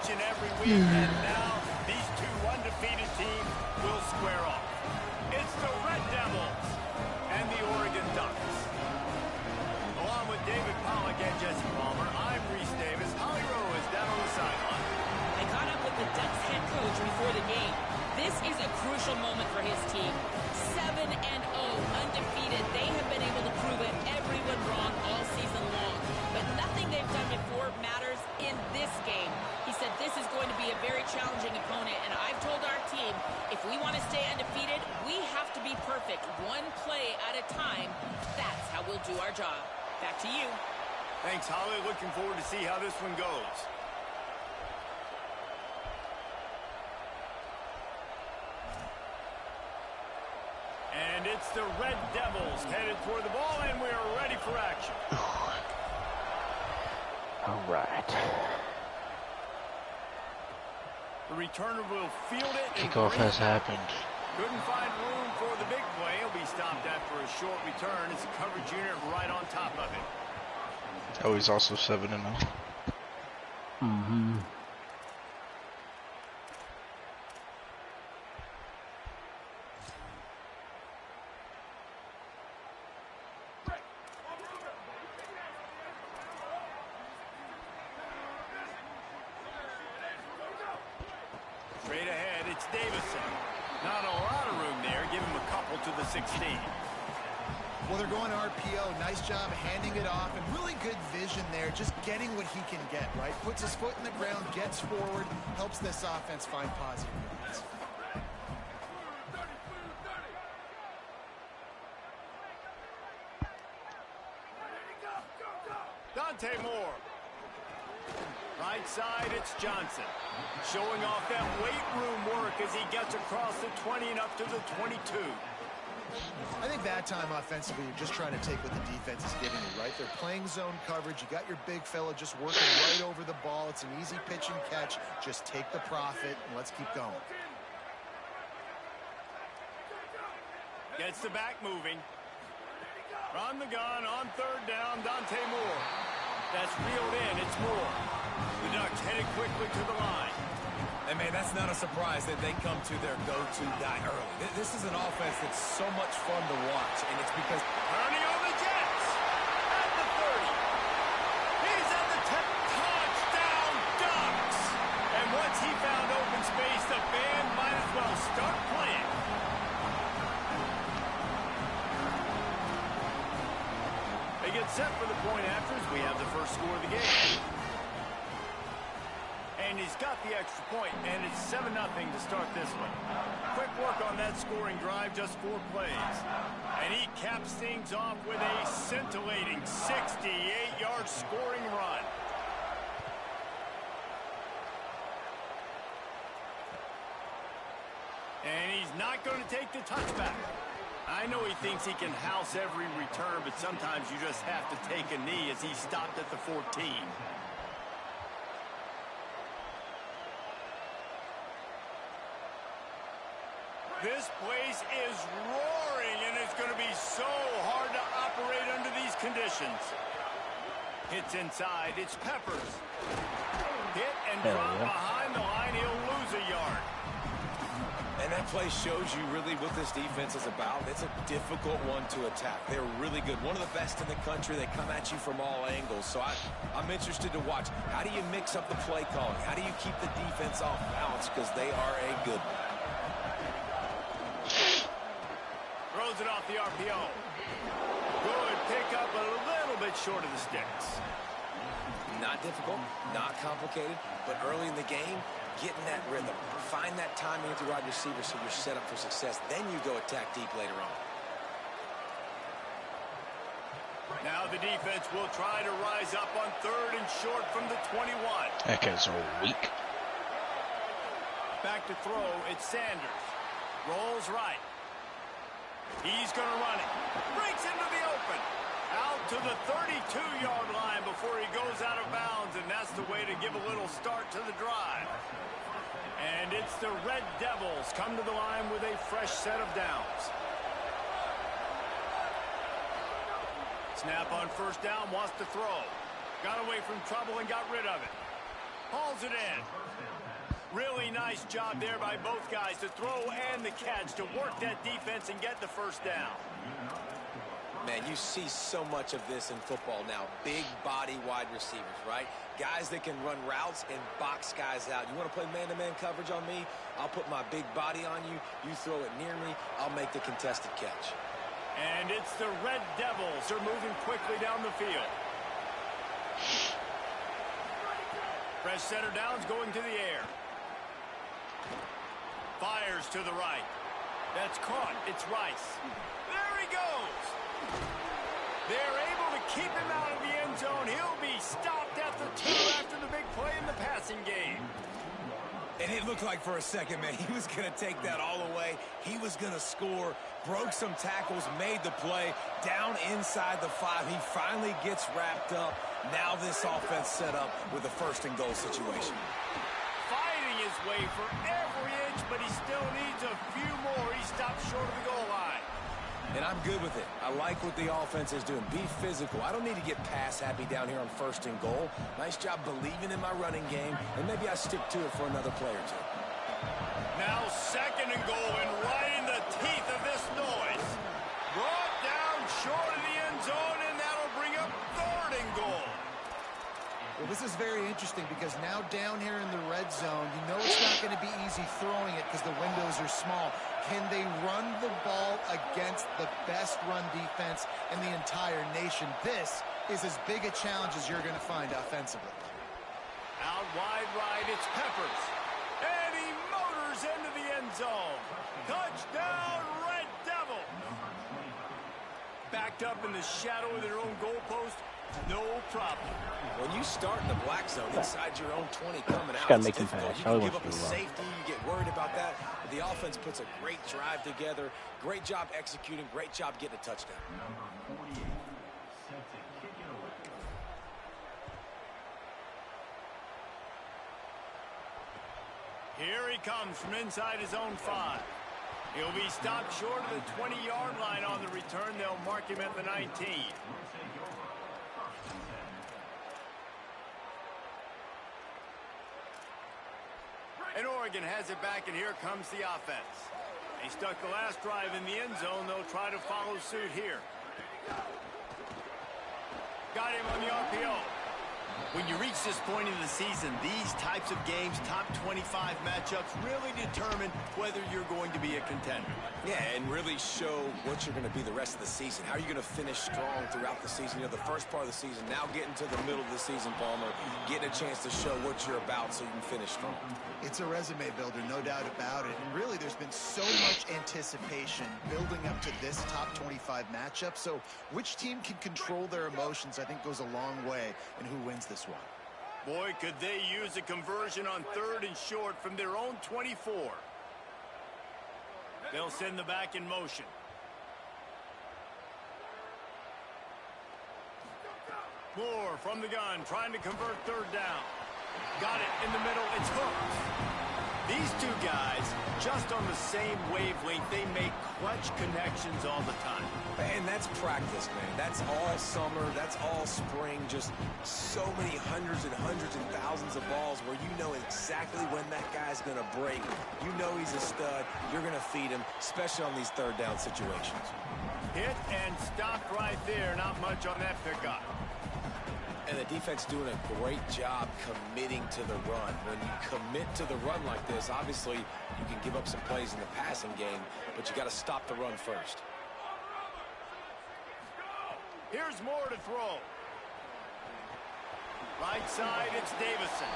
each and every week, and now these two undefeated teams will square off. It's the Red Devils and the Oregon Ducks. Along with David Pollack and Jesse Palmer, I'm Reese Davis. Holly Rowe is down on the sideline. I caught up with the Ducks head coach before the game. This is a crucial moment for his team. 7-0, undefeated. They have been able to prove it everyone wrong all season long. But nothing they've done before matters in this game. He said this is going to be a very challenging opponent, and I've told our team, if we want to stay undefeated, we have to be perfect, one play at a time. That's how we'll do our job. Back to you. Thanks, Holly. Looking forward to see how this one goes. And it's the Red Devils headed toward the ball, and we are ready for action. All right. The returner will field it. Kickoff has happened. Couldn't find room for the big play. He'll be stopped after a short return. It's a coverage unit right on top of it. Oh, he's also 7-0. Mm-hmm. Straight ahead, it's Davison. Not a lot of room there. Give him a couple to the 16. Well, they're going RPO. Nice job handing it off, and really good vision there, just getting what he can get, right? Puts his foot in the ground, gets forward, helps this offense find positive movements. Dante Moore. Right side, it's Johnson. Showing off that weight room work as he gets across the 20 and up to the 22. I think that time offensively, you're just trying to take what the defense is giving you, right? They're playing zone coverage. You got your big fella just working right over the ball. It's an easy pitch and catch. Just take the profit, and let's keep going. Gets the back moving. From the gun on third down, Dante Moore. That's reeled in. It's Moore. The Ducks headed quickly to the line. And, man, that's not a surprise that they come to their go-to guy early. This is an offense that's so much fun to watch, and it's because... Turning on the Jets. At the 30. He's at the 10. Touchdown, Ducks. And once he found open space, the band might as well start playing. They get set for the point afters. We have the first score of the game. And he's got the extra point, and it's 7-0 to start this one. Quick work on that scoring drive, just 4 plays. And he caps things off with a scintillating 68-yard scoring run. And he's not going to take the touchback. I know he thinks he can house every return, but sometimes you just have to take a knee as he stopped at the 14. This place is roaring, and it's going to be so hard to operate under these conditions. Hits inside. It's Peppers. Hit and drop behind the line. He'll lose a yard. And that play shows you really what this defense is about. It's a difficult one to attack. They're really good. One of the best in the country. They come at you from all angles. So I'm interested to watch. How do you mix up the play calling? How do you keep the defense off balance? Because they are a good one. Throws it off the RPO. Good pickup, a little bit short of the sticks. Not difficult, not complicated, but early in the game, get in that rhythm. Find that timing with your wide receiver so you're set up for success. Then you go attack deep later on. Now the defense will try to rise up on third and short from the 21. That guy's so weak. Back to throw, it's Sanders. Rolls right. He's going to run it. Breaks into the open. Out to the 32-yard line before he goes out of bounds, and that's the way to give a little start to the drive. And it's the Red Devils come to the line with a fresh set of downs. Snap on first down, wants to throw. Got away from trouble and got rid of it. Hauls it in. Really nice job there by both guys to throw and the catch to work that defense and get the first down. Man, you see so much of this in football now. Big body wide receivers, right? Guys that can run routes and box guys out. You want to play man-to-man coverage on me? I'll put my big body on you. You throw it near me, I'll make the contested catch. And it's the Red Devils. They're moving quickly down the field. Fresh center downs going to the air. Fires to the right. That's caught. It's Rice. There he goes. They're able to keep him out of the end zone. He'll be stopped at the 2 after the big play in the passing game. And it looked like for a second, man, he was going to take that all away. He was going to score, broke some tackles, made the play, down inside the 5. He finally gets wrapped up. Now this offense set up with a first-and-goal situation. Fighting his way for every inch, but he still needs a few more. He stopped short of the goal line. And I'm good with it. I like what the offense is doing. Be physical. I don't need to get pass happy down here on first and goal. Nice job believing in my running game, and maybe I stick to it for another play or two. Now second and goal, and right in the teeth of this noise. Brought down short of the end zone, and that'll bring up third and goal. Well, this is very interesting because now down here in the red zone, you know it's not going to be easy throwing it because the windows are small. Can they run the ball against the best run defense in the entire nation? This is as big a challenge as you're going to find offensively. Out wide right, it's Peppers. And he motors into the end zone. Touchdown, Red Devils. Backed up in the shadow of their own goalpost, no problem. When you start in the black zone inside your own 20 coming out, gotta it's make him difficult. pass. You Charlie can give wants up to a do well. safety, you get worried about that. But the offense puts a great drive together. Great job executing. Great job getting a touchdown. Here he comes from inside his own 5. He'll be stopped short of the 20-yard line on the return. They'll mark him at the 19. And Oregon has it back, and here comes the offense. They stuck the last drive in the end zone. They'll try to follow suit here. Got him on the RPO. When you reach this point in the season, these types of games, top 25 matchups, really determine whether you're going to be a contender. Yeah, and really show what you're going to be the rest of the season. How are you going to finish strong throughout the season? You know, the first part of the season, now getting to the middle of the season, Palmer, getting a chance to show what you're about so you can finish strong. It's a resume builder, no doubt about it. And really, there's been so much anticipation building up to this top 25 matchup. So which team can control their emotions, I think, goes a long way in who wins this one. Boy, could they use a conversion on 3rd and short from their own 24. They'll send the back in motion. Moore from the gun, trying to convert 3rd down. Got it in the middle. It's hooked. These two guys, just on the same wavelength, they make clutch connections all the time. And that's practice, man. That's all summer. That's all spring. Just so many hundreds and thousands of balls where you know exactly when that guy's going to break. You know he's a stud. You're going to feed him, especially on these 3rd down situations. Hit and stopped right there. Not much on that pickup. And the defense doing a great job committing to the run. When you commit to the run like this, obviously you can give up some plays in the passing game, but you got to stop the run first. Here's Moore to throw. Right side, it's Davison.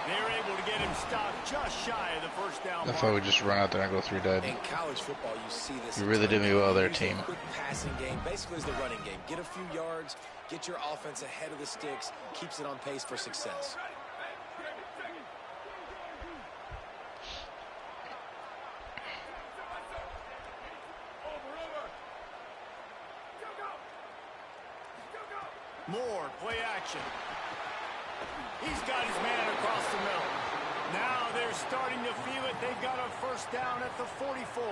They're able to get him stopped just shy of the first down. I thought we'd just run out there and go 3 dead. In college football, you see this. You really did me well there, Use team. a quick passing game, basically, is the running game. Get a few yards, get your offense ahead of the sticks, keeps it on pace for success. Moore, play action. He's got his man across the middle. Now they're starting to feel it. They've got a first down at the 44.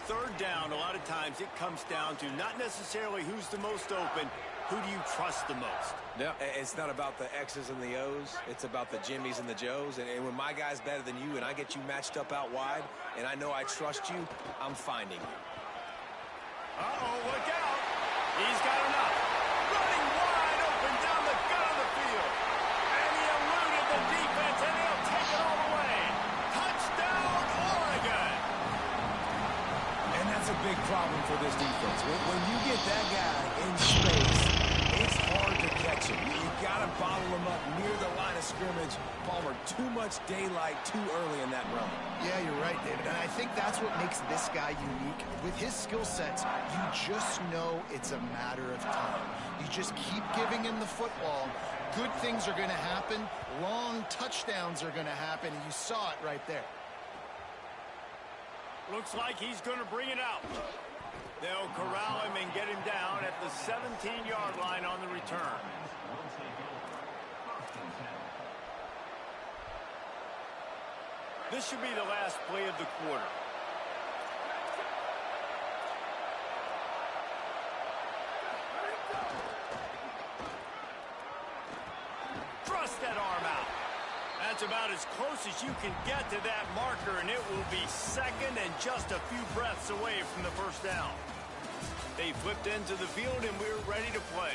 3rd down, a lot of times it comes down to not necessarily who's the most open, who do you trust the most? No, it's not about the X's and the O's. It's about the Jimmys and the Joes. And when my guy's better than you and I get you matched up out wide and I know I trust you, I'm finding you. Uh-oh, look out. He's got enough. Running wide open down the gut of the field. And he eluded the defense, and he'll take it all the way. Touchdown, Oregon. And that's a big problem for this defense. When you get that guy in space, it's hard to catch him. You got to bottle him up near the line of scrimmage. Palmer, too much daylight too early in that run. Yeah, you're right, David. And I think that's what makes this guy unique. With his skill sets, you just know it's a matter of time. You just keep giving him the football. Good things are going to happen. Long touchdowns are going to happen. And you saw it right there. Looks like he's going to bring it out. They'll corral him and get him down at the 17-yard line on the return. This should be the last play of the quarter. Thrust that arm out. That's about as close as you can get to that marker, and it will be second and just a few breaths away from the first down. They flipped into the field, and we're ready to play.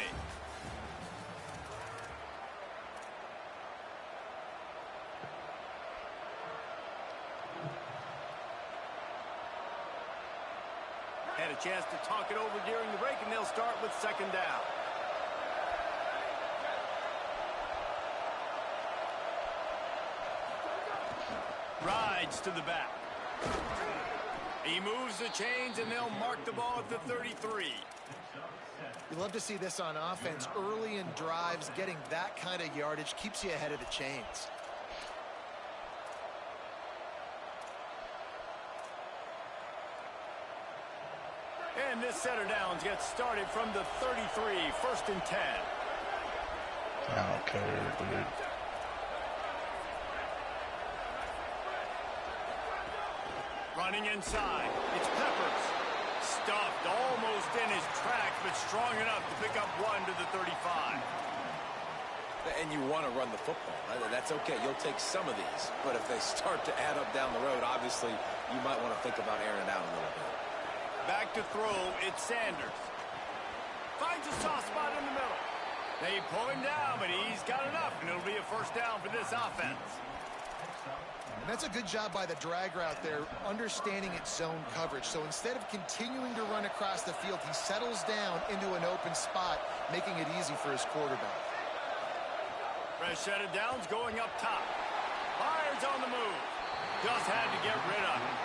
Had a chance to talk it over during the break, and they'll start with second down. Rides to the back. He moves the chains, and they'll mark the ball at the 33. You love to see this on offense. Early in drives, getting that kind of yardage keeps you ahead of the chains. And this set of downs gets started from the 33, first and 10. I don't care, dude. Running inside, it's Peppers. Stuffed almost in his tracks, but strong enough to pick up one to the 35. And you want to run the football. That's okay. You'll take some of these. But if they start to add up down the road, obviously, you might want to think about airing it out a little bit. Back to throw, it's Sanders. Finds a soft spot in the middle. They pull him down, but he's got enough, and it'll be a first down for this offense. And that's a good job by the drag route there, understanding its zone coverage. So instead of continuing to run across the field, he settles down into an open spot, making it easy for his quarterback. Fresh set of downs going up top. Myers on the move. Just had to get rid of it.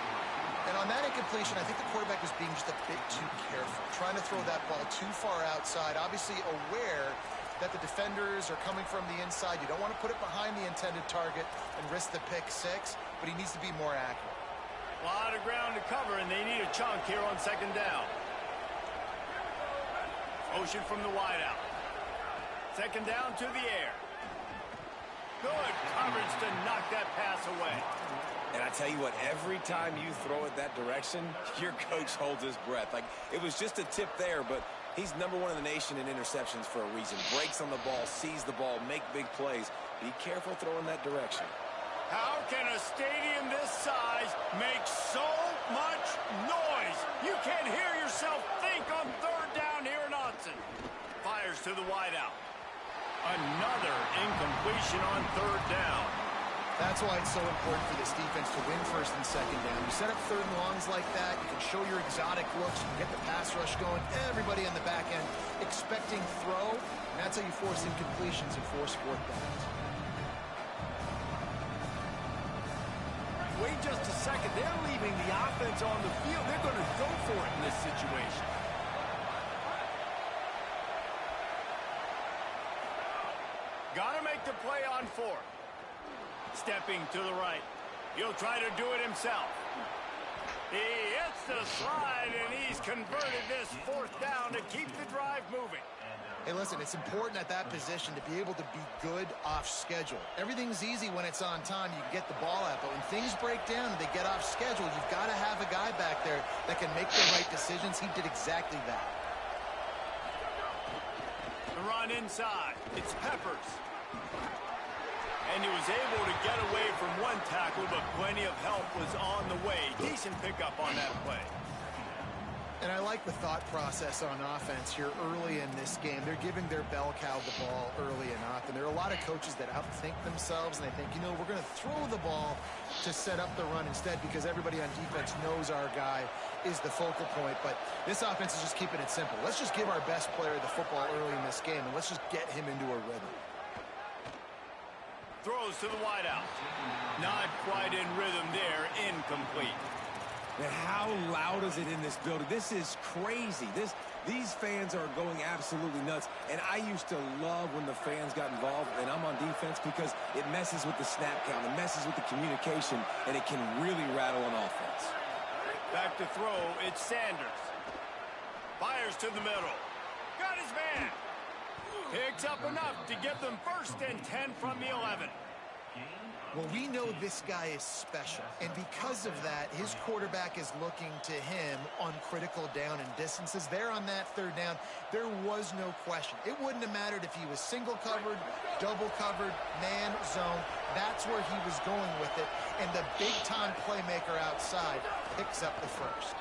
And on that incompletion, I think the quarterback was being just a bit too careful, trying to throw that ball too far outside, obviously aware that the defenders are coming from the inside. You don't want to put it behind the intended target and risk the pick six, but he needs to be more accurate. A lot of ground to cover, and they need a chunk here on second down. Motion from the wideout. Second down to the air. Good coverage to knock that pass away. And I tell you what, every time you throw it that direction, your coach holds his breath. Like, it was just a tip there, but he's #1 in the nation in interceptions for a reason. Breaks on the ball, sees the ball, make big plays. Be careful throwing that direction. How can a stadium this size make so much noise? You can't hear yourself think on third down here in Autzen. Fires to the wideout. Another incompletion on third down. That's why it's so important for this defense to win first and second down. You set up third and longs like that, you can show your exotic looks, you can get the pass rush going, everybody on the back end expecting throw, and that's how you force incompletions and force fourth downs. Wait just a second. They're leaving the offense on the field. They're going to go for it in this situation. Got to make the play on fourth. Stepping to the right. He'll try to do it himself. He hits the slide, and he's converted this fourth down to keep the drive moving. Hey, listen, it's important at that position to be able to be good off schedule. Everything's easy when it's on time. You can get the ball out, but when things break down and they get off schedule, you've got to have a guy back there that can make the right decisions. He did exactly that. The run inside. It's Peppers. And he was able to get away from one tackle, but plenty of help was on the way. Decent pickup on that play. And I like the thought process on offense here early in this game. They're giving their bell cow the ball early and often. There are a lot of coaches that outthink themselves, and they think, you know, we're going to throw the ball to set up the run instead because everybody on defense knows our guy is the focal point. But this offense is just keeping it simple. Let's just give our best player the football early in this game, and let's just get him into a rhythm. Throws to the wideout. Not quite in rhythm there. Incomplete. Man, how loud is it in this building? This is crazy. These fans are going absolutely nuts. And I used to love when the fans got involved, and I'm on defense, because it messes with the snap count. It messes with the communication, and it can really rattle an offense. Back to throw. It's Sanders. Fires to the middle. Got his man. Picks up enough to give them 1st and 10 from the 11. Well, we know this guy is special, and because of that, his quarterback is looking to him on critical down and distances. There on that 3rd down, there was no question. It wouldn't have mattered if he was single covered, double covered, man, zone. That's where he was going with it, and the big-time playmaker outside picks up the 1st.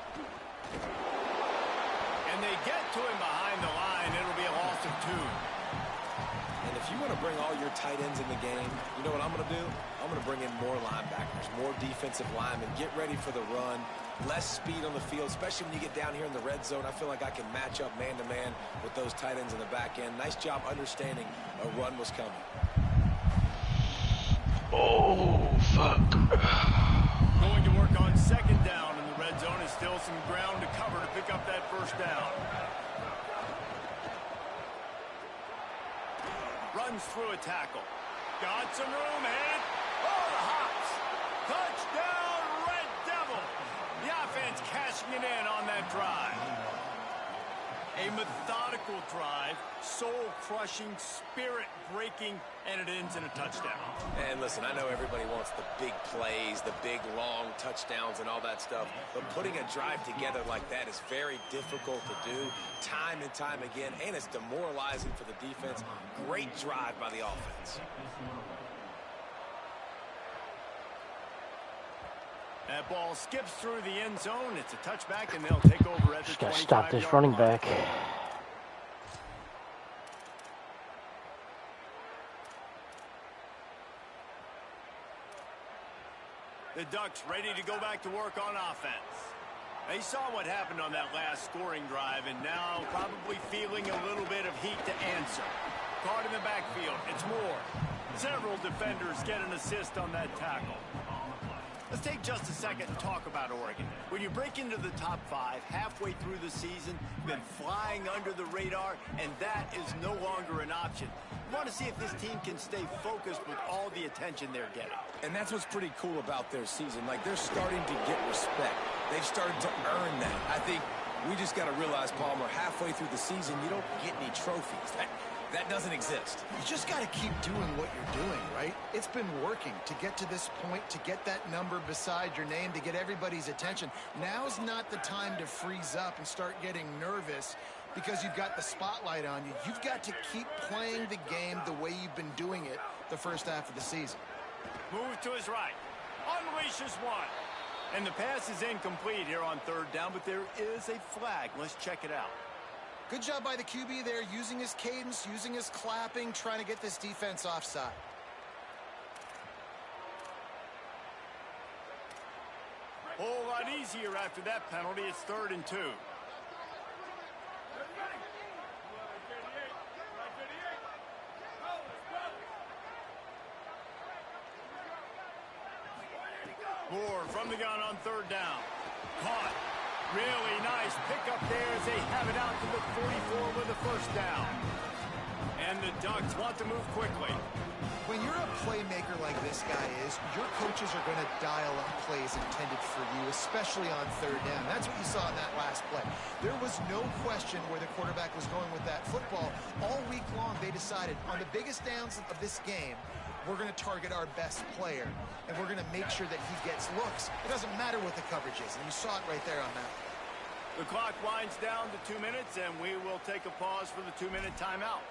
And they get to him behind the line. It'll be a loss of 2. And if you want to bring all your tight ends in the game, you know what I'm going to do? I'm going to bring in more linebackers, more defensive linemen, get ready for the run, less speed on the field, especially when you get down here in the red zone. I feel like I can match up man-to-man with those tight ends in the back end. Nice job understanding a run was coming. Oh, fuck. Going to work on 2nd down in the red zone. Is still some ground to cover to pick up that 1st down. Runs through a tackle. Got some room, hit. Oh, the hops. Touchdown, Red Devil. The offense cashing it in on that drive. A methodical drive, soul-crushing, spirit-breaking, and it ends in a touchdown. And listen, I know everybody wants the big plays, the big, long touchdowns and all that stuff, but putting a drive together like that is very difficult to do time and time again, and it's demoralizing for the defense. Great drive by the offense. That ball skips through the end zone. It's a touchback, and they'll take over at the 25-yard line. Just gotta stop this running back. The Ducks ready to go back to work on offense. They saw what happened on that last scoring drive, and now probably feeling a little bit of heat to answer. Caught in the backfield. It's Moore. Several defenders get an assist on that tackle. Let's take just a second and talk about Oregon. When you break into the top 5 halfway through the season, you've been flying under the radar, and that is no longer an option. You want to see if this team can stay focused with all the attention they're getting. And that's what's pretty cool about their season. Like, they're starting to get respect. They've started to earn that. I think we just got to realize, Palmer, halfway through the season, you don't get any trophies. That doesn't exist. You just got to keep doing what you're doing, right? It's been working to get to this point, to get that number beside your name, to get everybody's attention. Now's not the time to freeze up and start getting nervous because you've got the spotlight on you. You've got to keep playing the game the way you've been doing it the first half of the season. Move to his right. Unleashes one. And the pass is incomplete here on 3rd down, but there is a flag. Let's check it out. Good job by the QB there, using his cadence, using his clapping, trying to get this defense offside. Whole lot easier after that penalty. It's 3rd and 2. Moore from the gun on 3rd down. Caught. Really nice pickup there as they have it out to the 44 with a 1st down. And the Ducks want to move quickly. When you're a playmaker like this guy is, your coaches are going to dial up plays intended for you, especially on 3rd down. That's what you saw in that last play. There was no question where the quarterback was going with that football. All week long, they decided on the biggest downs of this game, we're going to target our best player, and we're going to make sure that he gets looks. It doesn't matter what the coverage is, and you saw it right there on that. The clock winds down to 2 minutes, and we will take a pause for the 2-minute timeout.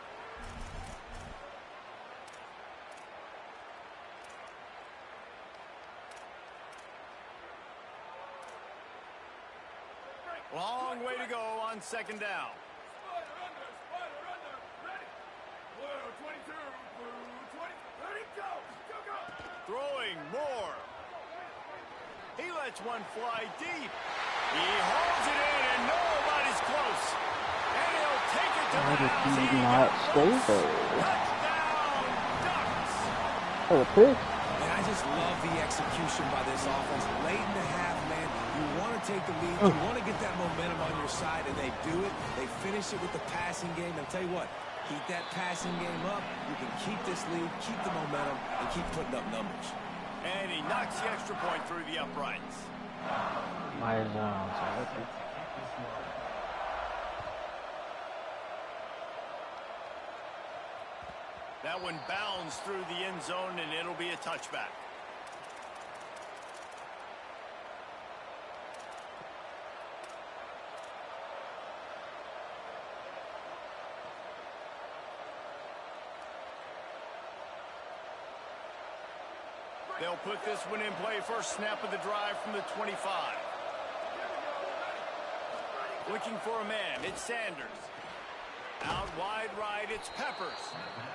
Long way to go on second down. Throwing more. He lets one fly deep. He holds it in, and nobody's close. And he'll take it to Why did bounds. he He not got stay close. there? Touchdown, Ducks. Oh, a pick. And I just love the execution by this offense. Late in the half, man, you want to take the lead. You want to get that momentum on your side, and they do it. They finish it with the passing game. I'll tell you what, keep that passing game up. You can keep this lead, keep the momentum, and keep putting up numbers. And he knocks the extra point through the uprights. My zone. So okay. That one bounds through the end zone, and it'll be a touchback. They'll put this one in play. First snap of the drive from the 25. Looking for a man. It's Sanders. Out wide right, it's Peppers.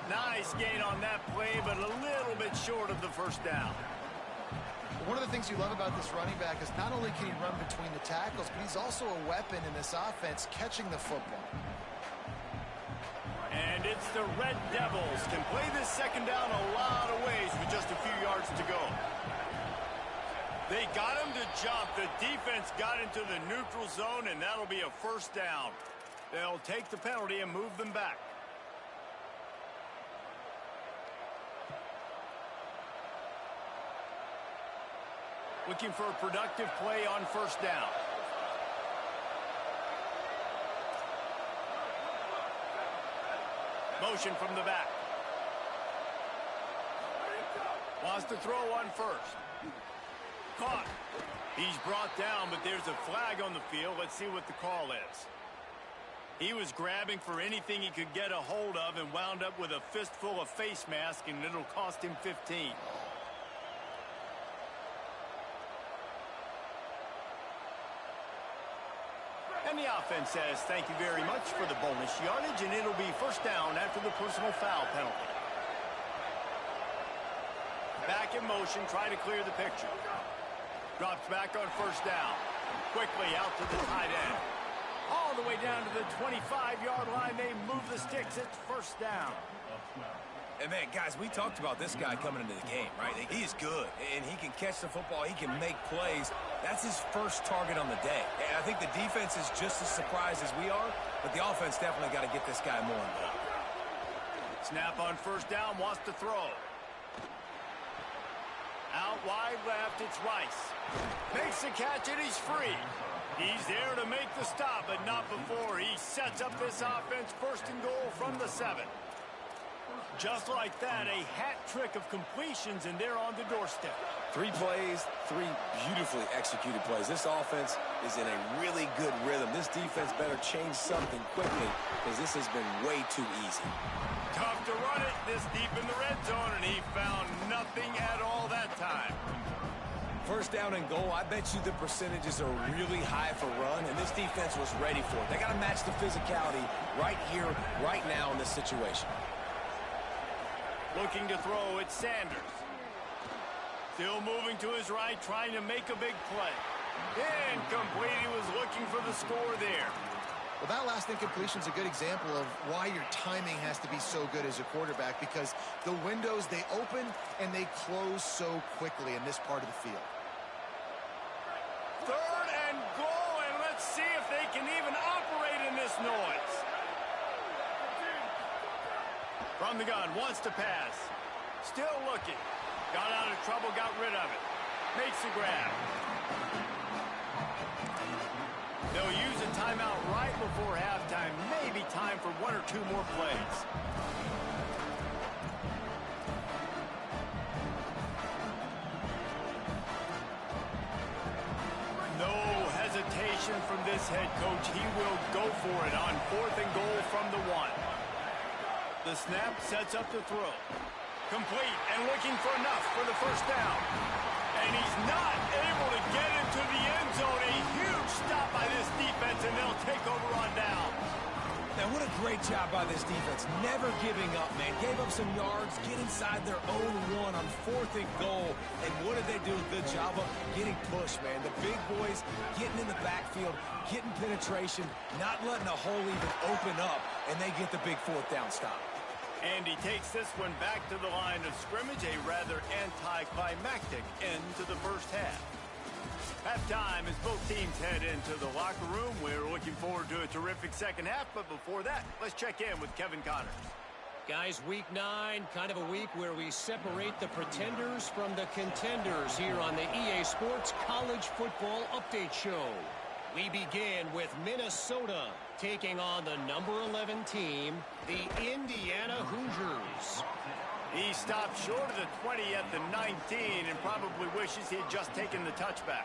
Nice gain on that play, but a little bit short of the first down. One of the things you love about this running back is not only can he run between the tackles, but he's also a weapon in this offense catching the football. And it's the Red Devils. Can play this second down a lot of ways with just a few yards to go. They got him to jump. The defense got into the neutral zone, and that'll be a first down. They'll take the penalty and move them back. Looking for a productive play on first down. Motion from the back. Wants to throw on first. Caught. He's brought down, but there's a flag on the field. Let's see what the call is. He was grabbing for anything he could get a hold of and wound up with a fistful of face mask, and it'll cost him 15. And the offense says thank you very much for the bonus yardage, and it'll be first down after the personal foul penalty. Back in motion, try to clear the picture. Drops back on first down. Quickly out to the tight end. All the way down to the 25-yard line. They move the sticks. It's first down. And, man, guys, we talked about this guy coming into the game, right? He's good, and he can catch the football. He can make plays. That's his first target on the day. And I think the defense is just as surprised as we are, but the offense definitely got to get this guy more involved. Snap on first down, wants to throw. Out wide left, it's Rice. Makes the catch, and he's free. He's there to make the stop, but not before. He sets up this offense, first and goal from the 7. Just like that, a hat trick of completions, and they're on the doorstep. 3 plays, 3 beautifully executed plays. This offense is in a really good rhythm. This defense better change something quickly because this has been way too easy. Tough to run it this deep in the red zone, and he found nothing at all that time. First down and goal, I bet you the percentages are really high for run, and this defense was ready for it. They got to match the physicality right here, right now in this situation. Looking to throw, it's Sanders. Still moving to his right, trying to make a big play. Incomplete. He was looking for the score there. Well, that last incompletion is a good example of why your timing has to be so good as a quarterback, because the windows, they open and they close so quickly in this part of the field. Third and goal, and let's see if they can even operate in this noise. From the gun, wants to pass. Still looking. Got out of trouble, got rid of it. Makes the grab. They'll use a timeout right before halftime. Maybe time for 1 or 2 more plays. No hesitation from this head coach. He will go for it on 4th and goal from the 1. The snap sets up the throw. Complete and looking for enough for the first down. And he's not able to get into the end zone. A huge stop by this defense great job by this defense. Never giving up, man. Gave up some yards, get inside their own 1 on 4th and goal. And what did they do a good job of? Getting pushed, man. The big boys getting in the backfield, getting penetration, not letting a hole even open up, and they get the big 4th down stop. And he takes this one back to the line of scrimmage, a rather anticlimactic end to the first half. Halftime as both teams head into the locker room. We're looking forward to a terrific second half, but before that, let's check in with Kevin Connors. Guys, week 9, kind of a week where we separate the pretenders from the contenders here on the EA Sports College Football Update Show. We begin with Minnesota taking on the number 11 team, the Indiana Hoosiers. He stopped short of the 20 at the 19 and probably wishes he had just taken the touchback.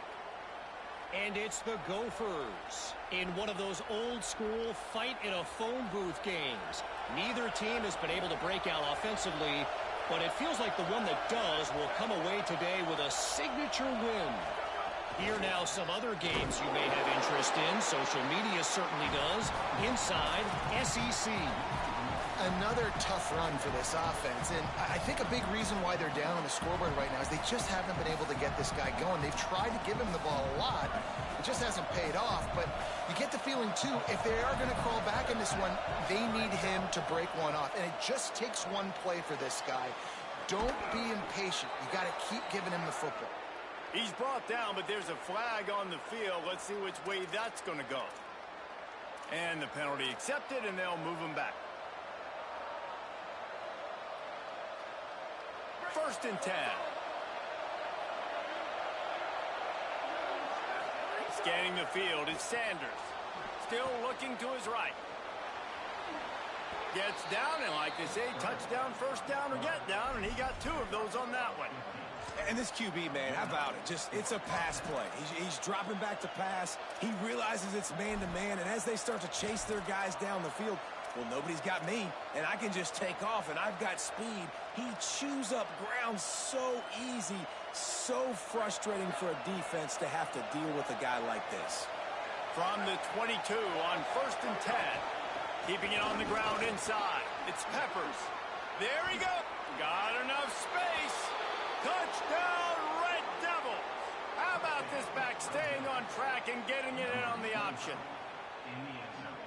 And it's the Gophers in one of those old-school fight-in-a-phone booth games. Neither team has been able to break out offensively, but it feels like the one that does will come away today with a signature win. Here now some other games you may have interest in. Social media certainly does. Inside SEC. Another tough run for this offense, and I think a big reason why they're down on the scoreboard right now is they just haven't been able to get this guy going. They've tried to give him the ball a lot. It just hasn't paid off, but you get the feeling, too, if they are going to crawl back in this one, they need him to break one off, and it just takes one play for this guy. Don't be impatient. You got to keep giving him the football. He's brought down, but there's a flag on the field. Let's see which way that's going to go. And the penalty accepted, and they'll move him back. 1st and 10. Scanning the field is Sanders. Still looking to his right. Gets down, and like they say, touchdown, 1st down, or get down, and he got 2 of those on that one. And this QB, man, how about it? It's a pass play. He's dropping back to pass. He realizes it's man-to-man, and as they start to chase their guys down the field, well, nobody's got me, and I can just take off, and I've got speed. He chews up ground so easy, so frustrating for a defense to have to deal with a guy like this. From the 22 on 1st and 10. Keeping it on the ground inside. It's Peppers. There he goes. Got enough space. Touchdown, Red Devils. How about this back staying on track and getting it in on the option?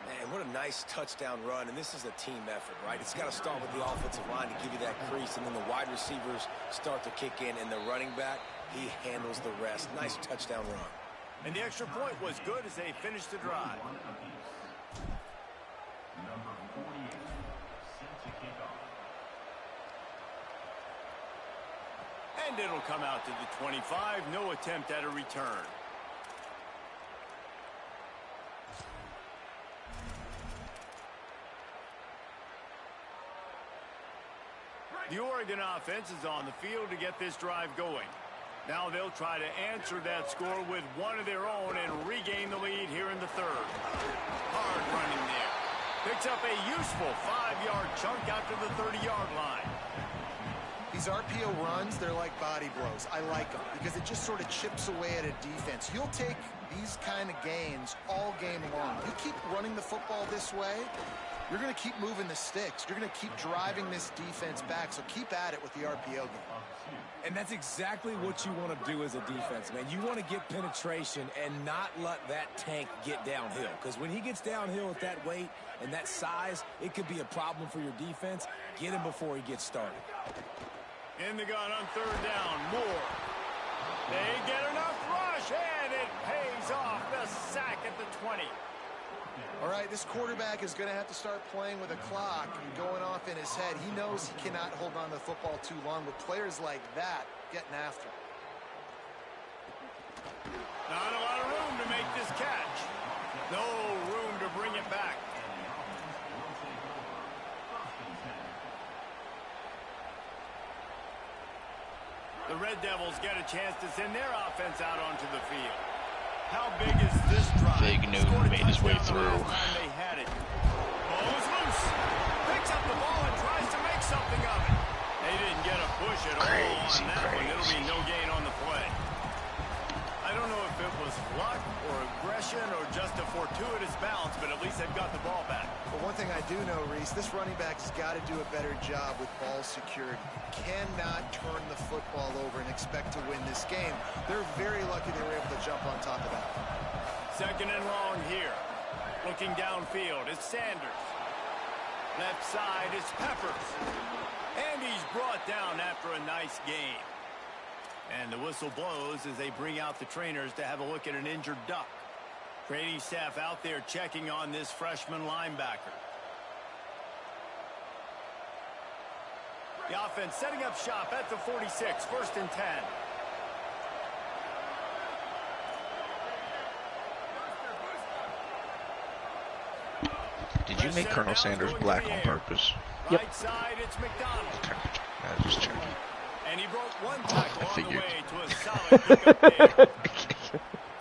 Man, what a nice touchdown run, and this is a team effort, right? It's got to start with the offensive line to give you that crease, and then the wide receivers start to kick in, and the running back, he handles the rest. Nice touchdown run. And the extra point was good as they finished the drive. And it'll come out to the 25. No attempt at a return. The Oregon offense is on the field to get this drive going. Now they'll try to answer that score with one of their own and regain the lead here in the 3rd. Hard running there. Picks up a useful 5-yard chunk out to the 30-yard line. These RPO runs, they're like body blows. I like them because it just sort of chips away at a defense. You'll take these kind of gains all game long. You keep running the football this way, you're going to keep moving the sticks. You're going to keep driving this defense back, so keep at it with the RPO game. And that's exactly what you want to do as a defense, man. You want to get penetration and not let that tank get downhill. Because when he gets downhill with that weight and that size, it could be a problem for your defense. Get him before he gets started. In the gun on 3rd down, Moore. They get enough rush, and it pays off. The sack at the 20. All right, this quarterback is going to have to start playing with a clock and going off in his head. He knows he cannot hold on to the football too long with players like that getting after him. Not a lot of room to make this catch. No room to bring it back. The Red Devils get a chance to send their offense out onto the field. How big is this drive? Fig Newton made his way through. They had it. Ball is loose. Picks up the ball and tries to make something of it. They didn't get a push at all on that one. It'll be no gain on the play. I don't know if it was luck or aggression or just Just a fortuitous bounce, but at least they've got the ball back. But one thing I do know, Reese, this running back has got to do a better job with ball security. Cannot turn the football over and expect to win this game. They're very lucky they were able to jump on top of that. Second and long here. Looking downfield, it's Sanders. Left side is Peppers. And he's brought down after a nice gain. And the whistle blows as they bring out the trainers to have a look at an injured duck. Training staff out there checking on this freshman linebacker. The offense setting up shop at the 46, 1st and 10. Did you make Colonel Sanders black on purpose? Yep. Right side, it's McDonald. I was just checking. And he broke one tackle on the way to a solid pickup there.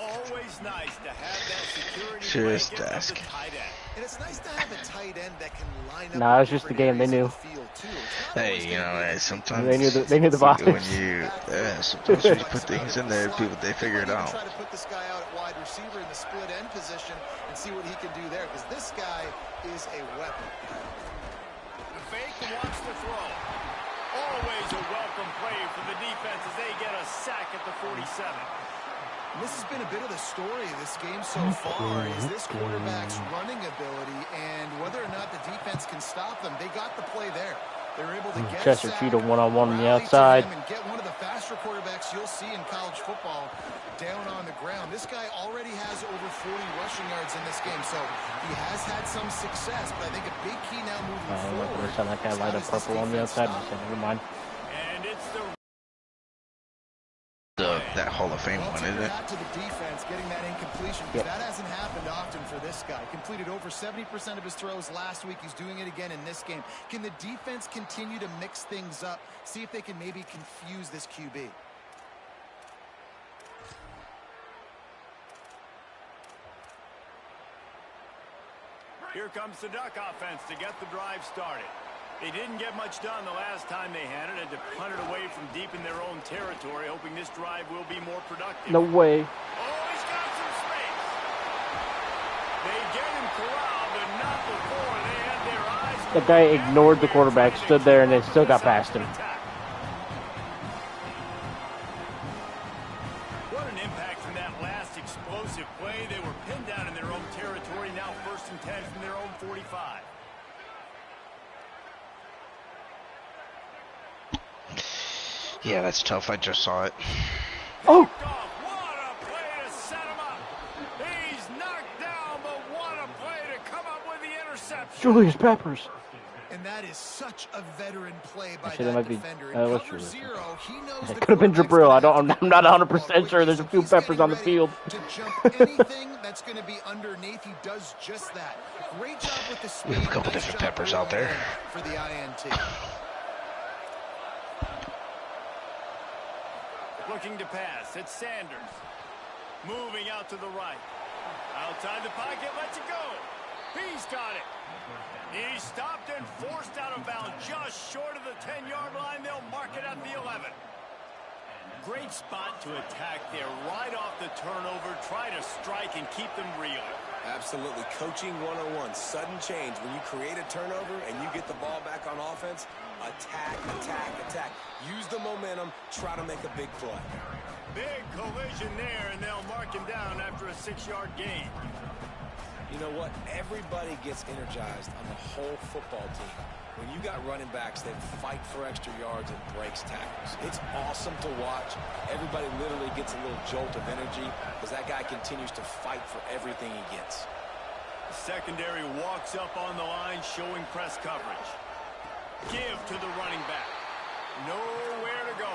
Always nice to have that security Just blanket ask. of the tight end. And it's nice to have a tight end that can line up. Nah, it's just the game they knew. Hey, you know, sometimes They knew the vibes. when you sometimes when you put things in there, people they figure it out. Try to put this guy out at wide receiver in the split end position and see what he can do there, because this guy is a weapon. The fake wants to throw. Always a welcome play for the defense as they get a sack at the 47. And this has been a bit of the story of this game so far, is this quarterback's running ability and whether or not the defense can stop them. They got the play there. They're able to get Chester Cheetah one-on-one on the outside. And get one of the faster quarterbacks you'll see in college football down on the ground. This guy already has over 40 rushing yards in this game, so he has had some success, but I think a big key now moving forward. First time that guy light up purple on the outside. I said, never mind. And it's the That Hall of Fame one, isn't it? To the defense, getting that incompletion, because that hasn't happened often for this guy. Completed over 70% of his throws last week. He's doing it again in this game. Can the defense continue to mix things up? See if they can maybe confuse this QB. Here comes the Duck offense to get the drive started. They didn't get much done the last time they had it. Had to punt it away from deep in their own territory, hoping this drive will be more productive. No way. Oh, he's got some space. They get him corralled, but not before they had their eyes. The guy ignored the quarterback, stood there, and they still got past him. What an impact from that last explosive play. They were pinned down in their own territory, now 1st and 10 from their own 45. Yeah, that's tough. I just saw it. Oh! What a play to set him up. He's knocked down, but what a play to come up with the interception. Julius Peppers. And that is such a veteran play by Actually, that that might be. defender. What's Cover Julius? zero, he knows It could have been Jabril. I'm not 100% sure. There's a few Peppers on the field. To jump anything that's going to be underneath, he does just that. Great job with the speed. We have a couple Nice different job Peppers out there. for the INT. Looking to pass, it's Sanders. Moving out to the right. Outside the pocket, lets it go. He's got it. He's stopped and forced out of bounds just short of the 10-yard line. They'll mark it at the 11. Great spot to attack there right off the turnover. Try to strike and keep them reeling. Absolutely. Coaching 101. Sudden change. When you create a turnover and you get the ball back on offense, attack, attack, attack. Use the momentum. Try to make a big play. Big collision there, and they'll mark him down after a 6-yard gain. You know what? Everybody gets energized on the whole football team. When you got running backs that fight for extra yards and breaks tackles, it's awesome to watch. Everybody literally gets a little jolt of energy because that guy continues to fight for everything he gets. The secondary walks up on the line, showing press coverage. Give to the running back. Nowhere to go.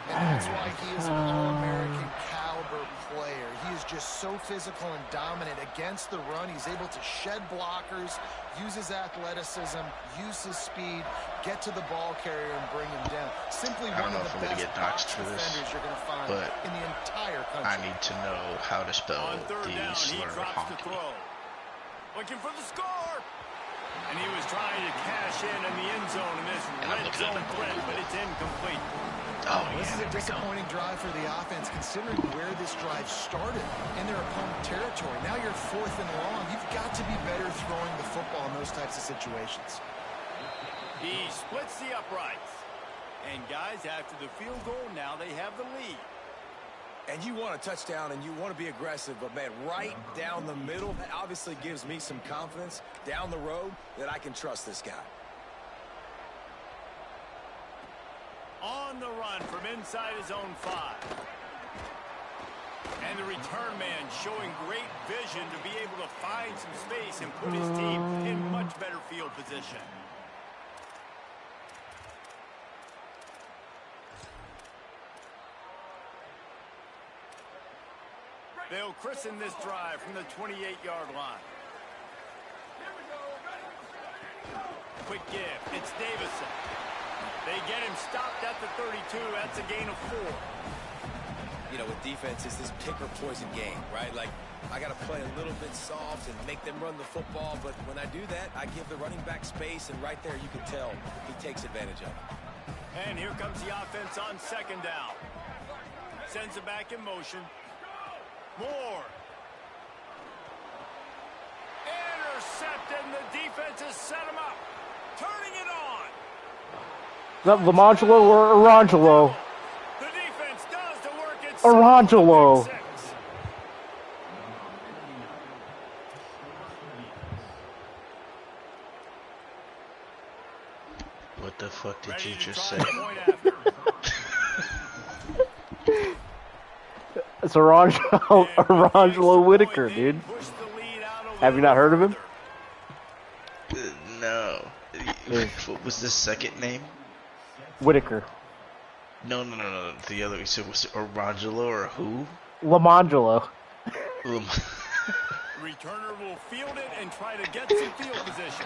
And that's why he is an All-American caliber player. He is just so physical and dominant against the run. He's able to shed blockers, use his athleticism, use his speed, get to the ball carrier and bring him down. Simply one of the best box defenders you're going to find in the entire country. I need to know how to spell On third the down, he slur drops to honky. throw. Looking for the score. And he was trying to cash in the end zone in this red zone threat, but it's incomplete. Oh, This is a disappointing drive for the offense, considering where this drive started in their opponent territory. Now you're 4th and long. You've got to be better throwing the football in those types of situations. He splits the uprights. And guys, after the field goal, now they have the lead. And you want a touchdown and you want to be aggressive, but man, right down the middle, that obviously gives me some confidence down the road that I can trust this guy. On the run from inside his own 5. And the return man showing great vision to be able to find some space and put his team in much better field position. They'll christen this drive from the 28-yard line. Quick give. It's Davison. They get him stopped at the 32. That's a gain of 4. You know, with defense, it's this pick or poison game, right? Like, I got to play a little bit soft and make them run the football, but when I do that, I give the running back space, and right there you can tell he takes advantage of it. And here comes the offense on 2nd down. Sends it back in motion. Moore. Intercepted, and the defense has set him up. Turning it on. Is that Lamangelo or Arangelo? The defense does the work. It's Arangelo. 6. What the fuck did Ready you to just try say? the point after. It's Arangelo Whitaker, dude. Push the lead out a Have you not heard of him? further. No. What was the second name? Whitaker. No. The other. So was it Orangelo or who? Lamangelo. Returner will field it and try to get some field position.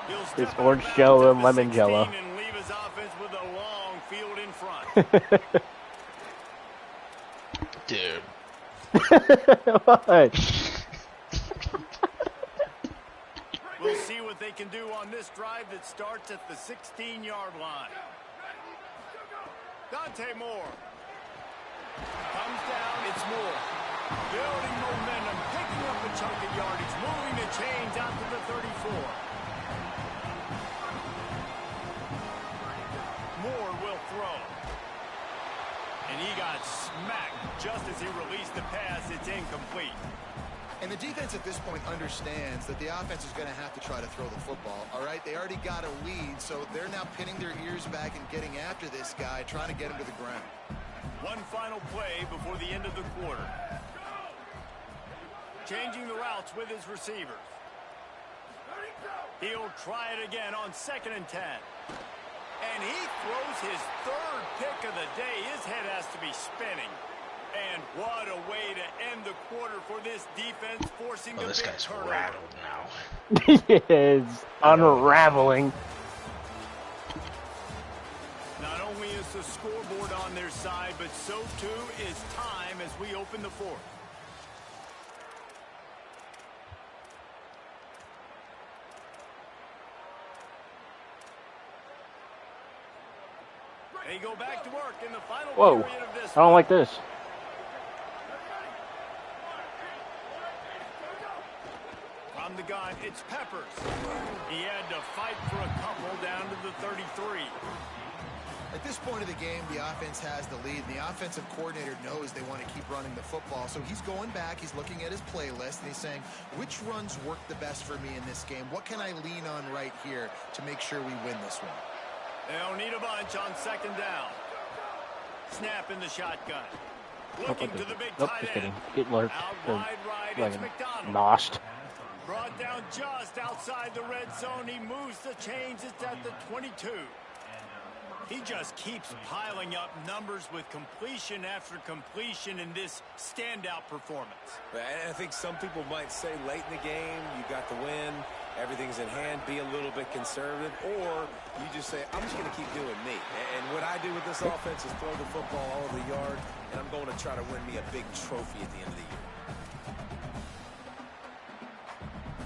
He'll step It's out orange of jello bounds and at the lemon jello. 16 and leave his offense with a long field in front. Dude. What? We'll see what they can do on this drive that starts at the 16-yard line. Dante Moore. Comes down, it's Moore. Building momentum, picking up a chunk of yardage, moving the chains out to the 34. Moore will throw. And he got smacked just as he released the pass. It's incomplete. And the defense at this point understands that the offense is going to have to try to throw the football, all right? They already got a lead, so they're now pinning their ears back and getting after this guy, trying to get him to the ground. One final play before the end of the quarter. Changing the routes with his receivers. He'll try it again on 2nd and 10. And he throws his 3rd pick of the day. His head has to be spinning. And what a way to end the quarter for this defense, forcing the This big guy's turnover. rattled now. It's unraveling. Not only is the scoreboard on their side, but so too is time as we open the 4th. They go back to work in the final Whoa. period of this I don't one. like this. From the gun, it's Peppers. He had to fight for a couple down to the 33. At this point of the game, the offense has the lead, and the offensive coordinator knows they want to keep running the football. So he's going back, he's looking at his playlist, and he's saying, which runs work the best for me in this game? What can I lean on right here to make sure we win this one? They'll need a bunch on 2nd down. Snap in the shotgun. Looking to the big Nope, tight just end. kidding. Get lurked. Out Or wide right, like it's McDonald. nosed. Brought down just outside the red zone. He moves the chains. It's at the 22. He just keeps piling up numbers with completion after completion in this standout performance. And I think some people might say late in the game, you got the win, everything's in hand, be a little bit conservative, or you just say, I'm just going to keep doing me. And what I do with this offense is throw the football all over the yard, and I'm going to try to win me a big trophy at the end of the year.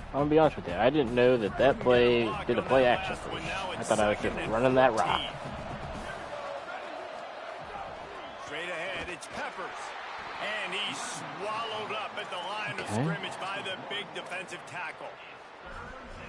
I'm gonna be honest with you. I didn't know that play did a play action. I thought I was just running that rock. scrimmage by the big defensive tackle.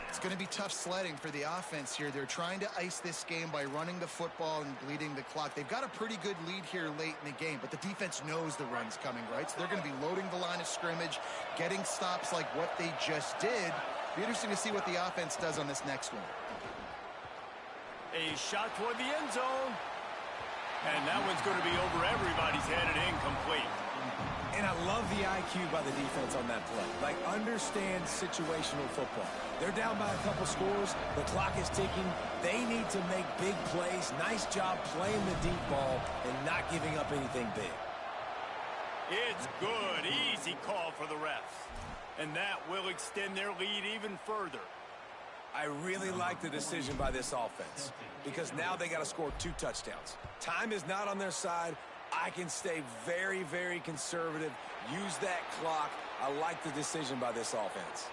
It's going to be tough sledding for the offense here. They're trying to ice this game by running the football and bleeding the clock. They've got a pretty good lead here late in the game, but the defense knows the run's coming, right? So they're going to be loading the line of scrimmage, getting stops like what they just did. Be interesting to see what the offense does on this next one. A shot toward the end zone. And that one's going to be over everybody's head and incomplete. And I love the IQ by the defense on that play. Like, understand situational football. They're down by a couple scores. The clock is ticking. They need to make big plays. Nice job playing the deep ball and not giving up anything big. It's good. Easy call for the refs. And that will extend their lead even further. I really like the decision by this offense because now they got to score 2 touchdowns. Time is not on their side. I can stay very, very conservative. Use that clock. I like the decision by this offense.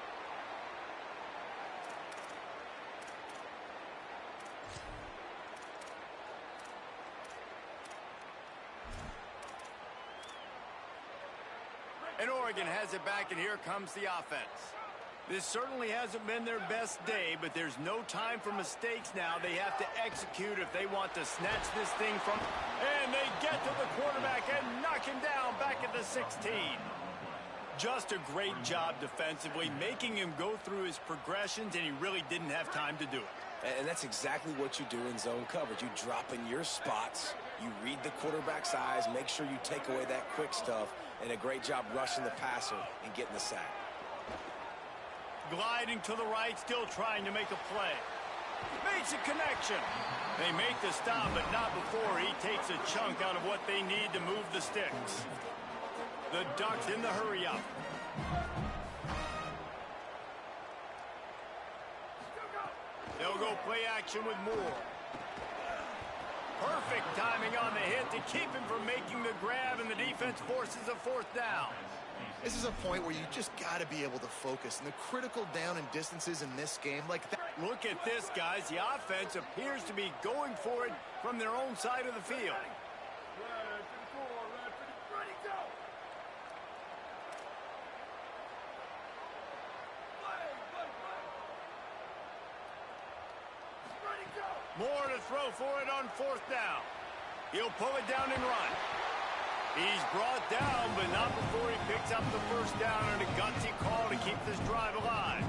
And Oregon has it back, and here comes the offense. This certainly hasn't been their best day, but there's no time for mistakes now. They have to execute if they want to snatch this thing from... And they get to the quarterback and knock him down back at the 16. Just a great job defensively, making him go through his progressions, and he really didn't have time to do it. And that's exactly what you do in zone coverage. You drop in your spots, you read the quarterback's eyes, make sure you take away that quick stuff, and a great job rushing the passer and getting the sack. Gliding to the right, still trying to make a play. Makes a connection. They make the stop, but not before he takes a chunk out of what they need to move the sticks. The Ducks in the hurry-up. They'll go play action with Moore. Perfect timing on the hit to keep him from making the grab, and the defense forces a 4th down. This is a point where you just got to be able to focus. And the critical down and distances in this game, like that. Look at this, guys. The offense appears to be going for it from their own side of the field. More to throw for it on 4th down. He'll pull it down and run. He's brought down, but not before he picks up the 1st down and a gutsy call to keep this drive alive.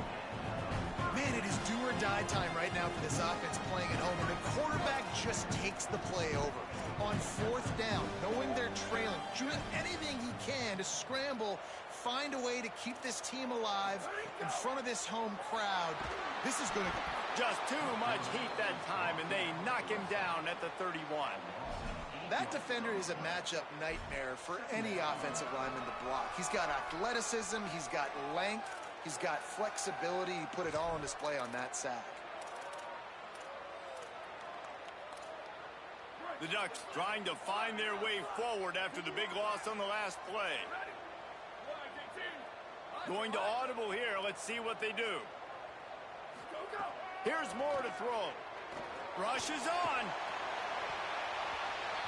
Man, it is do or die time right now for this offense playing at home, and the quarterback just takes the play over. On 4th down, knowing they're trailing, doing anything he can to scramble, find a way to keep this team alive in front of this home crowd. This is going to... Just too much heat that time, and they knock him down at the 31. That defender is a matchup nightmare for any offensive lineman to block. He's got athleticism, he's got length, he's got flexibility. He put it all on display on that sack. The Ducks trying to find their way forward after the big loss on the last play. Going to audible here. Let's see what they do. Here's Moore to throw. Rush is on.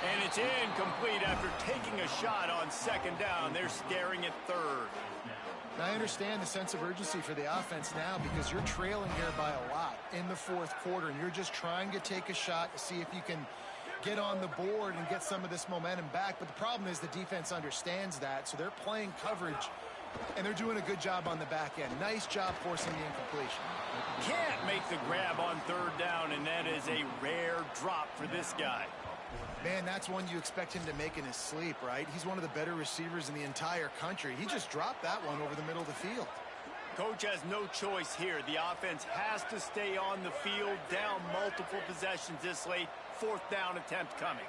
And it's incomplete after taking a shot on 2nd down. They're staring at 3rd. I understand the sense of urgency for the offense now because you're trailing here by a lot in the 4th quarter, and you're just trying to take a shot to see if you can get on the board and get some of this momentum back. But the problem is the defense understands that, so they're playing coverage, and they're doing a good job on the back end. Nice job forcing the incompletion. Can't make the grab on 3rd down, and that is a rare drop for this guy. Man, that's one you expect him to make in his sleep, right? He's one of the better receivers in the entire country. He just dropped that one over the middle of the field. Coach has no choice here. The offense has to stay on the field, down multiple possessions this late. 4th down attempt coming.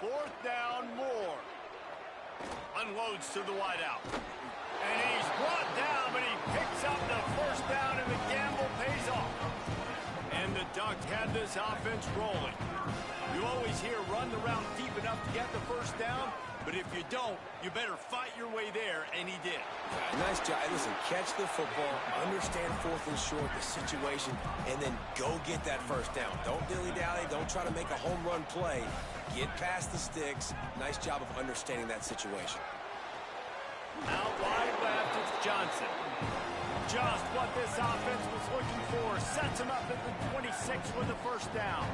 Fourth down, Moore. Unloads to the wideout. And he's brought down, but he picks up the 1st down, and the gamble pays off. And the Ducks had this offense rolling. You always hear run the route deep enough to get the 1st down. But if you don't, you better fight your way there, and he did. Nice job. Listen, catch the football, understand 4th and short, the situation, and then go get that first down. Don't dilly-dally. Don't try to make a home run play. Get past the sticks. Nice job of understanding that situation. Out wide left, it's Johnson. Just what this offense was looking for. Sets him up at the 26 for the first down.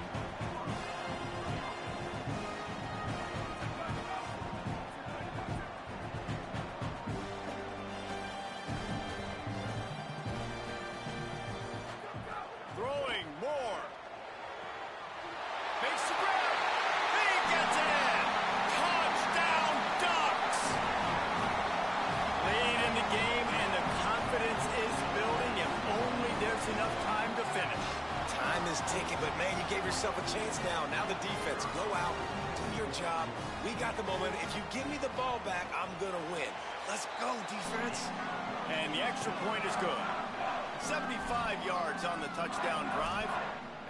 Throwing more. Makes the grab. He gets it in. Touchdown, Ducks. Late in the game, and the confidence is building. If only there's enough time to finish. Time is ticking, but, man, you gave yourself a chance now. Now the defense, go out, do your job. We got the momentum. If you give me the ball back, I'm going to win. Let's go, defense. And the extra point is good. 75 yards on the touchdown drive,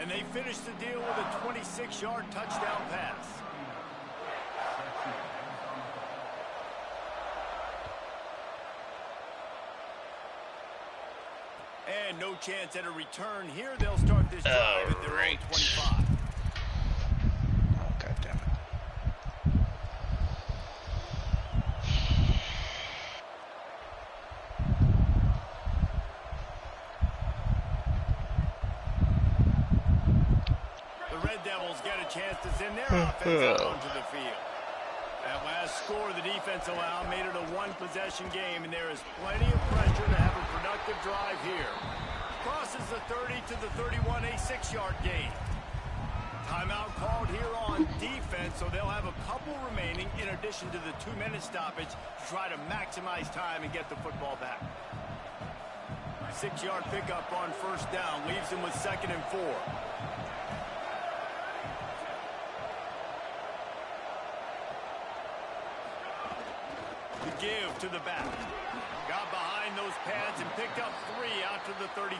and they finished the deal with a 26-yard touchdown pass. And no chance at a return here. They'll start this drive at their own 25. Oh, God damn it. Get a chance to send their offense out onto the field. That last score the defense allowed made it a one-possession game, and there is plenty of pressure to have a productive drive here. Crosses the 30 to the 31, a 6-yard gain. Timeout called here on defense, so they'll have a couple remaining in addition to the 2-minute stoppage to try to maximize time and get the football back. 6-yard pickup on first down leaves them with 2nd and 4. Give to the back. Got behind those pads and picked up 3 out to the 35.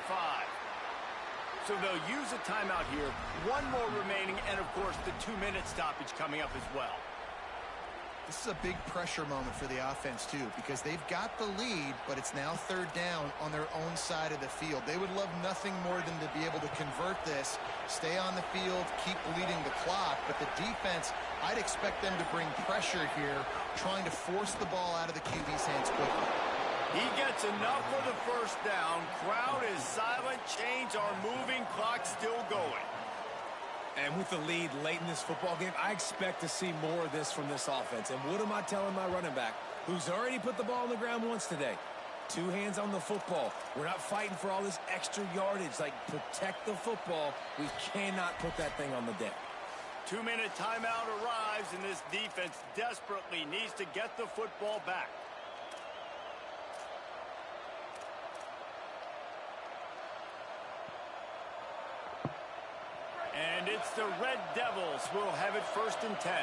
So they'll use a timeout here. 1 more remaining, and of course the 2-minute stoppage coming up as well. This is a big pressure moment for the offense too, because they've got the lead, but it's now 3rd down on their own side of the field. They would love nothing more than to be able to convert this, stay on the field, keep bleeding the clock, but the defense, I'd expect them to bring pressure here, trying to force the ball out of the QB's hands quickly. He gets enough for the first down. Crowd is silent. Chains are moving. Clock still going. And with the lead late in this football game, I expect to see more of this from this offense. And what am I telling my running back, who's already put the ball on the ground once today? 2 hands on the football. We're not fighting for all this extra yardage. Like, protect the football. We cannot put that thing on the deck. 2-minute timeout arrives, and this defense desperately needs to get the football back. And it's the Red Devils who will have it 1st and 10.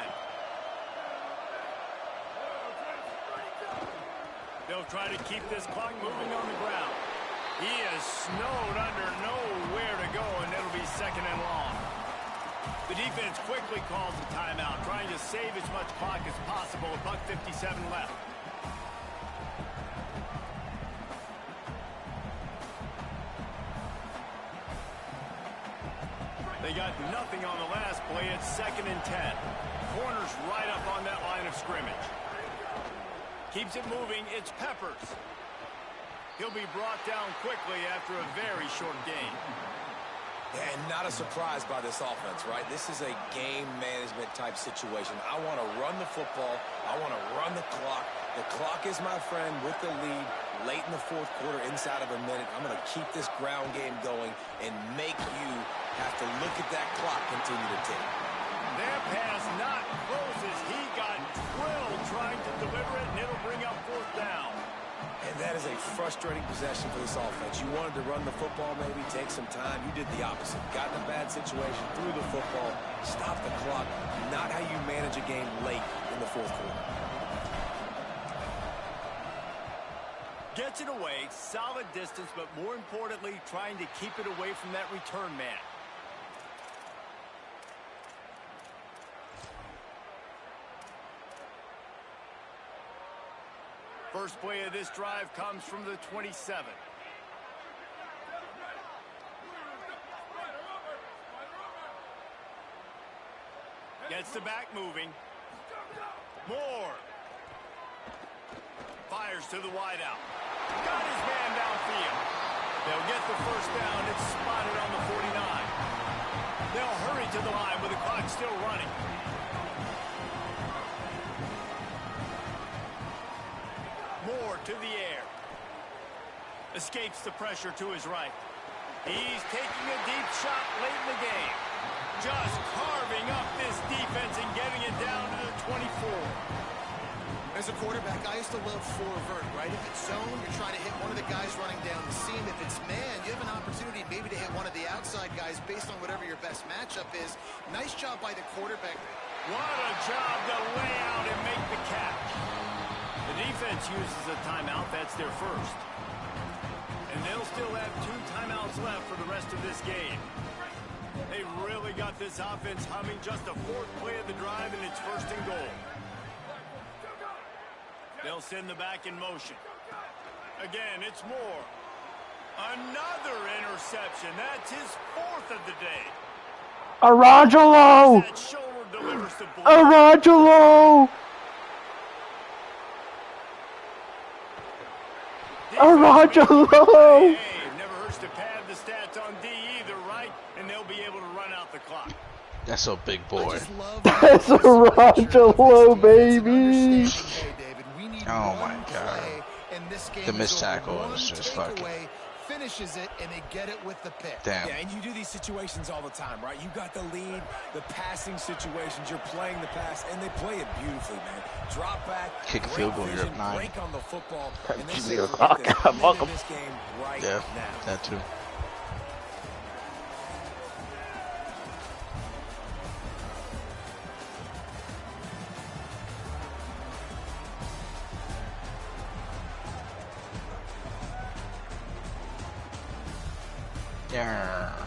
They'll try to keep this clock moving on the ground. He is snowed under, nowhere to go, and it'll be 2nd and long. The defense quickly calls a timeout, trying to save as much clock as possible. $1:57 left. They got nothing on the last play. It's 2nd and 10. Corner's right up on that line of scrimmage. Keeps it moving. It's Peppers. He'll be brought down quickly after a very short game. And not a surprise by this offense, right? This is a game management type situation. I want to run the football. I want to run the clock. The clock is my friend with the lead late in the 4th quarter, inside of a minute. I'm going to keep this ground game going and make you have to look at that clock continue to tick. Their pass not close as he got drilled trying to deliver it, and it'll bring up 4th down. And that is a frustrating possession for this offense. You wanted to run the football, maybe take some time. You did the opposite. Got in a bad situation, threw the football, stopped the clock. Not how you manage a game late in the 4th quarter. Gets it away, solid distance, but more importantly, trying to keep it away from that return man. First play of this drive comes from the 27. Gets the back moving. Moore. Fires to the wideout. Got his man downfield. They'll get the first down. It's spotted on the 49. They'll hurry to the line with the clock still running. Moore to the air. Escapes the pressure to his right. He's taking a deep shot late in the game. Just carving up this defense and getting it down to the 24. As a quarterback, I used to love four-vert, right? If it's zone, you're trying to hit one of the guys running down the seam. If it's man, you have an opportunity maybe to hit one of the outside guys based on whatever your best matchup is. Nice job by the quarterback. What a job to lay out and make the catch. The defense uses a timeout. That's their first. And they'll still have 2 timeouts left for the rest of this game. They really got this offense humming. Just a 4th play of the drive, and it's 1st and goal. They'll send the back in motion. Again, it's Moore. Another interception. That's his 4th of the day. Arangelo! That shoulder delivers the blow. Arangelo! Arangelo! Hey, never hurts to pad the stats on D either, right? And they'll be able to run out the clock. That's a big boy. That's Arangelo, baby! Oh my god. The missed tackle was just fucking. Finishes it, and they get it with the pick. Damn. Yeah, and you do these situations all the time, right? You got the lead, the passing situations, you're playing the pass, and they play it beautifully, man. Drop back, Kick a field goal, you're up 9. break on the football, and they Give say me a we're rock. in this game right Yeah, now. that too. Yeah.